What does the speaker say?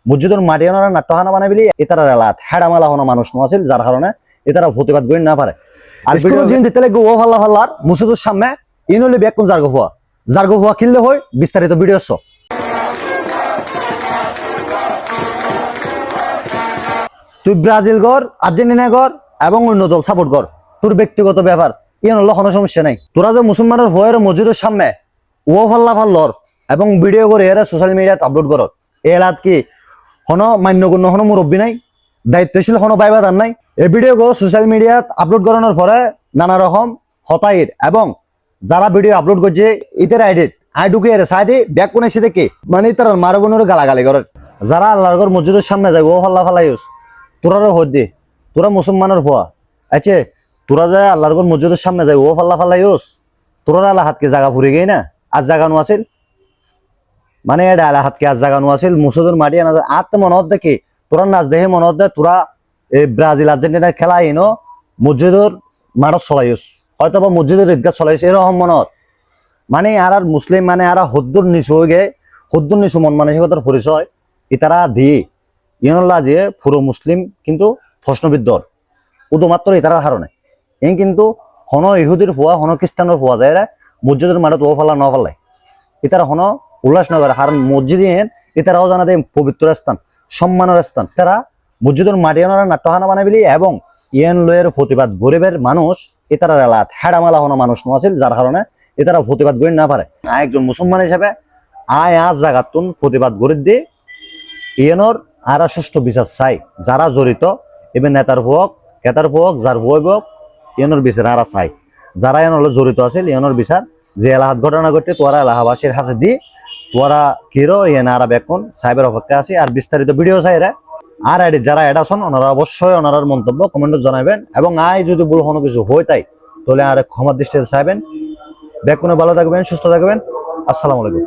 মসজিদের মাটি আনারা নাট্যহানা বানাই বলি এতারা এলাত হেডামালা হনা মানুষ আছিল যার কারণে এতারা প্রতিবাদ করি না পারে আর স্কুল জিন দিতে লাগে ও ফাল্লা ফাল্লার মুসুদের সামনে ইনলে বেকুন জার্গো হুয়া কিনলে হয় বিস্তারিত ভিডিও তুই ব্রাজিল গড় আর্জেন্টিনা গড় এবং অন্য দল সাপোর্ট কর তোর ব্যক্তিগত ব্যাপার ইয়ে হলো কোনো সমস্যা নাই তোরা যে মুসলমানের ভয়ের মসজিদের সামনে ও ফাল্লা ফাল্লর এবং ভিডিও করে এরা সোশ্যাল মিডিয়াত আপলোড কর এলাত কি হন মান্যগণ্য হন মুরব্বী নাই দায়িত্বশীল হন বাইবাদার নাই এই ভিডিও গো সোশ্যাল মিডিয়াত আপলোড করানোর পরে নানা রকম হতাইর এবং যারা ভিডিও আপলোড করছে ইতের আই ঢুকে এর সাইডে ব্যাক কোন এসে দেখে মানে তারা মারে বোনের গালাগালি করে যারা আল্লাহর মসজিদের সামনে যায় ও ফাল্লা ফাল্লাইস তোরারও হদ দে তোরা মুসলমানের ভুয়া আচ্ছা তোরা যায় আল্লাহর মসজিদের সামনে যায় ও ফাল্লা ফাল্লাইস তোরা আল্লাহ হাতকে জায়গা ফুরে গেই না আজ জাগানো আছিল মানে এটা আল্লাহ হাতকে আজ জাগানো আছিল মুসুদের মাটি আনা আত্ম মনত দেখে তোরা নাচ দেখে মনত দেয় তোরা এই ব্রাজিল আর্জেন্টিনার খেলা এনো মসজিদের মাঠত চলাইস হয়তো বা মসজিদের ঈদগাহ চলাইছে এরকম মনত মানে আর মুসলিম মানে আর হদ্দুর নিচু হয়ে গে হদ্দুর নিচু মন মানসিকতার পরিচয় ইতারা দিয়ে ইনল্লা যে পুরো মুসলিম কিন্তু প্রশ্নবিদ্ধর শুধুমাত্র ইতারার কারণে এই কিন্তু হন ইহুদির ফুয়া হন খ্রিস্টানের ফুয়া যায় মসজিদের মাঠত ও ফাল্লা ন ফাল্লাই ইতারা হন উল্লাসনগর হার মসজিদ ইতারাও জানা দেয় পবিত্র স্থান সম্মানের স্থান তারা মসজিদের মাটি আনারা নাট্যহানা বানাই বলি এবং ইয়েন লয়ের প্রতিবাদ গরিবের মানুষ ইতারা এলাত হেডামালা হন মানুষ আছিল যার কারণে এতারা প্রতিবাদ করি না পারে একজন মুসলমান হিসেবে আজ জাগাতুন প্রতিবাদ করে দিয়ে ইয়েনর আর সুষ্ঠু বিচার চাই যারা জড়িত এবার নেতার হোক কেতার হোক যার হোক ইয়েনর বিচার আর চাই যারা এন জড়িত আছিল ইয়েনর বিচার যে এলাহাত ঘটনা ঘটে তোরা এলাহাবাসীর হাতে দিয়ে তোরা কিরো ইয়ে না বেকুন সাহেবের অপেক্ষা আছে আর বিস্তারিত ভিডিও চাই আর যারা এটা আছেন ওনারা অবশ্যই ওনার মন্তব্য কমেন্টে জানাবেন এবং যদি ভুল কোনো কিছু হয়ে তাই তাহলে আর ক্ষমার দৃষ্টিতে চাইবেন বেকুনে ভালো থাকবেন সুস্থ থাকবেন আসসালামু আলাইকুম।